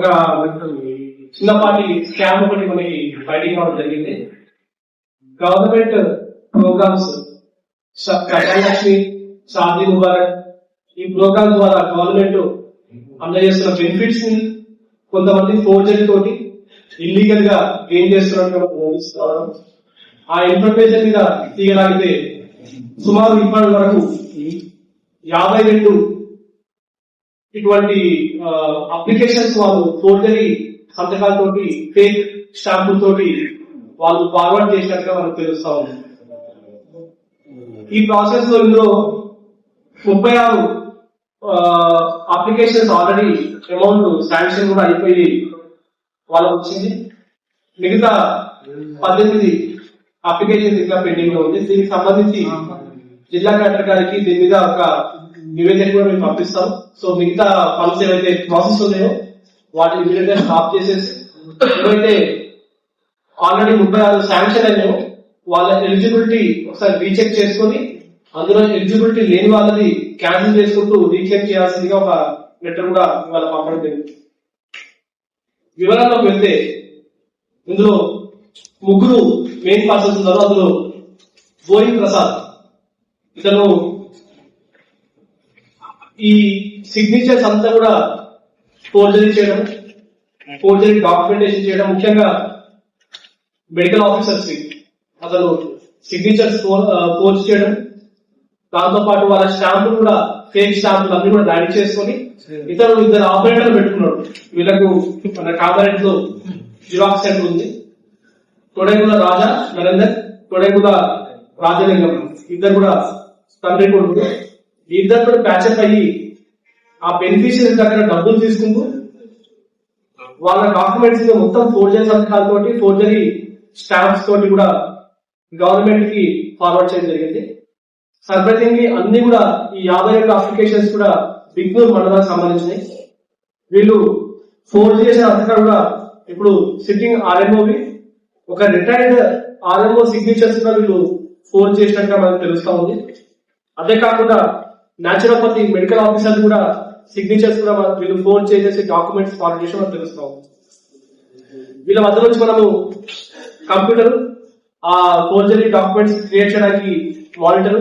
ఒక చిన్నపాటి స్కామ్ ఒకటి మనకి బయటికి రావడం జరిగింది. గవర్నమెంట్ ప్రోగ్రామ్స్ కళ్యాణలక్ష్మి, షాదీ ముబారక్ ఈ ప్రోగ్రామ్ ద్వారా గవర్నమెంట్ అందజేస్తున్న బెనిఫిట్స్ ని కొంతమంది ఫోర్జరీ తోటి ఇల్లీగల్ గా గెయిన్ చేస్తున్నట్టు ఆ ఇన్ఫర్మేషన్ మీద తీయలాగితే సుమారు ఇప్పటి వరకు 52 ఇటువంటి అప్లికేషన్స్ వాళ్ళు ఫోర్జరీ సంతకాలతోటి ఫేక్ స్టాంపులతోటి వాళ్ళు ఫార్వర్డ్ చేసినట్టుగా మనకు తెలుస్తా ఉంది. ఈ ప్రాసెస్ లో ఇందులో 36 అప్లికేషన్స్ ఆల్రెడీ అమౌంట్ శాంక్షన్ కూడా అయిపోయి వాళ్ళకి వచ్చింది. మిగతా 18 అప్లికేషన్స్ ఇంకా పెండింగ్ లో ఉంది. దీనికి సంబంధించి జిల్లా కలెక్టర్ గారికి దీని మీద ఒక నివేదిక కూడా మేము పంపిస్తాం. సో మిగతా ఫండ్స్ ఏవైతే ప్రాసెస్ ఉన్నాయో వాటిని ఇమీడియట్ గా స్టాప్ చేసేసి ఏవైతే ఆల్రెడీ 36 శాంక్షన్ అయినాయో వాళ్ళ ఎలిజిబిలిటీ ఒకసారి రీచెక్ చేసుకుని అందులో ఎలిజిబిలిటీ లేని వాళ్ళది క్యాన్సిల్ చేసుకుంటూ రీచెక్ చేయాల్సిందిగా ఒక లెటర్ కూడా ఇవాళ పంపడం జరిగింది. వివరాల్లోకి వెళ్తే ఇందులో 3 మెయిన్ పర్సన్స్ ఉన్నారు. అందులో బోయి ప్రసాద్, ఇతను ఈ సిగ్నేచర్స్ అంతా కూడా ఫోర్జరీ చేయడం, ఫోర్జరీ డాక్యుమెంటేషన్ చేయడం, ముఖ్యంగా మెడికల్ ఆఫీసర్స్ అతను సిగ్నేచర్స్ ఫోర్జ్ చేయడం, దాంతో పాటు వాళ్ళ స్టాంపులు కూడా ఫేక్ స్టాంపులు అన్ని కూడా రెడీ చేసుకొని ఇతను 2 ఆపరేటర్లు పెట్టుకున్నాడు. వీళ్ళకు మన కామారెడ్డి లో జిరాక్స్ సెంటర్ ఉంది. తొడేగుల రాజా నరేందర్, తొడేగుల రాజలింగం, ఇద్దరు కూడా తండ్రి కొడుకు. ఇద్దరు కూడా ప్యాచప్ అయ్యి ఆ బెనిఫిషియరీస్ దగ్గర డబ్బులు తీసుకుంటూ వాళ్ళ డాక్యుమెంట్స్ మొత్తం ఫోర్జరీ సంతకాలతోటి, ఫోర్జరీ స్టాంప్స్ తోటి కూడా గవర్నమెంట్ కి ఫార్వర్డ్ చేయడం జరిగింది. సర్ప్రైజింగ్లీ అన్ని కూడా ఈ 52 అప్లికేషన్స్ కూడా బిగ్నూర్ మండలానికి సంబంధించినవి. వీళ్ళు ఫోర్జ్ చేసిన అంతగా కూడా ఇప్పుడు సిట్టింగ్ ఆర్ఎంఓవి, ఒక రిటైర్డ్ ఆర్ఎంఓ సిగ్నేచర్స్ కూడా వీళ్ళు ఫోర్జ్ చేసినట్టుగా మనకు తెలుస్తా ఉంది. అదే కాకుండా న్యాచురోపతి మెడికల్ ఆఫీసర్ కూడా సిగ్నేచర్స్ కూడా వీళ్ళు ఫోర్జ్ చేసేసి డాక్యుమెంట్స్ ఫార్వర్డ్ చేసి మనకు తెలుస్తా ఉంది. వీళ్ళ మధ్య నుంచి మనము కంప్యూటర్, ఆ ఫోర్జరీ డాక్యుమెంట్స్ క్రియేట్ చేయడానికి monitor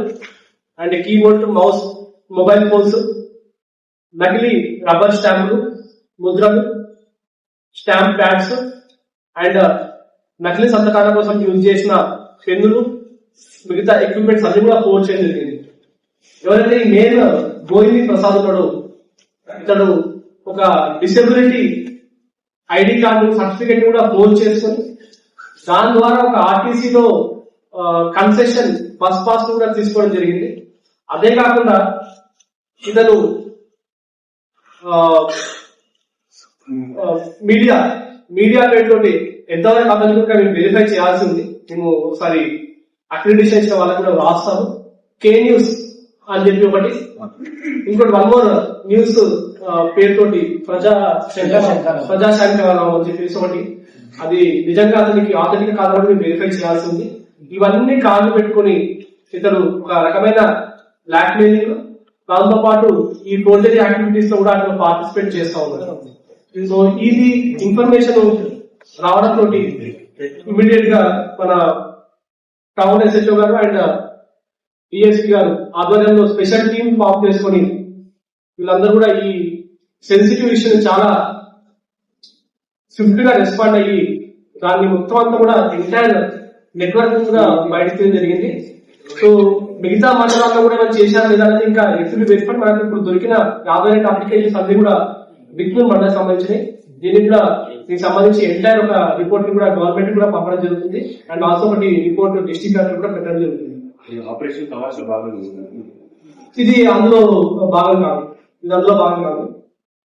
and keyboard, mouse, mobile phones, నకిలీ రబ్బర్ స్టాంపులు, ముద్రలు, స్టాంప్ ప్యాడ్స్ అండ్ నకిలీ సంతకాల కోసం యూజ్ చేసిన పెన్నులు, మిగతా ఎక్విప్మెంట్స్ అన్ని కూడా ఫోర్జ్ చేయడం జరిగింది. ఎవరైతే ఈ మెయిన్ గోయిని ప్రసాద్ ఉన్నాడో ఇతడు ఒక డిసెబిలిటీ ఐడి కార్డు సర్టిఫికేట్ కూడా ఫోర్జ్ చేసుకొని దాని ద్వారా ఒక ఆర్టీసీలో కన్సెషన్ బస్ పాస్ కూడా తీసుకోవడం జరిగింది. అదే కాకుండా ఇతను మీడియా పేరుతోటి ఎంతవరకు అతని కూడా మేము వెరిఫై చేయాల్సి ఉంది. మేము ఒకసారి అక్రిడిటేషన్ వాళ్ళకి కూడా రాస్తాము. కే న్యూస్ అని చెప్పి ఒకటి, ఇంకోటి 1 more న్యూస్ పేరుతోటి ప్రజాశంకరం అని చెప్పేసి ఒకటి. అది నిజంగా అతనికి ఆథెంటిక్ కాదని మేము వెరిఫై చేయాల్సి ఉంది. ఇవన్నీ కార్డు పెట్టుకుని ఇతను ఒక రకమైన బ్లాక్ మెయిలింగ్, దాంతో పాటు ఈ ఫోర్జరీ యాక్టివిటీస్ లో కూడా అతను పార్టిసిపేట్ చేస్తా ఉన్నారు. సో ఇది ఇన్ఫర్మేషన్ రావడంతో ఇమీడియట్ గా మన టౌన్ ఎస్హెచ్ఓ గారు అండ్ డిఎస్పీ గారు ఆధ్వర్యంలో స్పెషల్ టీమ్ ఫామ్ చేసుకుని వీళ్ళందరూ కూడా ఈ సెన్సిటివ్ ఇష్యూని చాలా స్విఫ్ట్ గా రెస్పాండ్ అయ్యి దాన్ని మొత్తం అంతా కూడా ఎంటైర్ నెట్వర్క్ కూడా బయటకు జరిగింది. సో మిగతా మండలాల్లో కూడా మనం చేశారు లేదంటే ఇంకా ఎప్పుడు వెరిఫై మనకు ఇప్పుడు దొరికిన 52 అప్లికేషన్స్ అన్ని కూడా బిగ్నూర్ మండలానికి సంబంధించినవి. దీనికి కూడా దీనికి సంబంధించి ఎంటైర్ ఒక రిపోర్ట్ కూడా గవర్నమెంట్ కూడా పంపడం జరుగుతుంది. అండ్ ఆల్సో ఒకటి రిపోర్ట్ డిస్ట్రిక్ట్ కలెక్టర్ కూడా పెట్టడం జరుగుతుంది. ఇది అందులో భాగం కాదు, ఇది అందులో భాగం కాదు.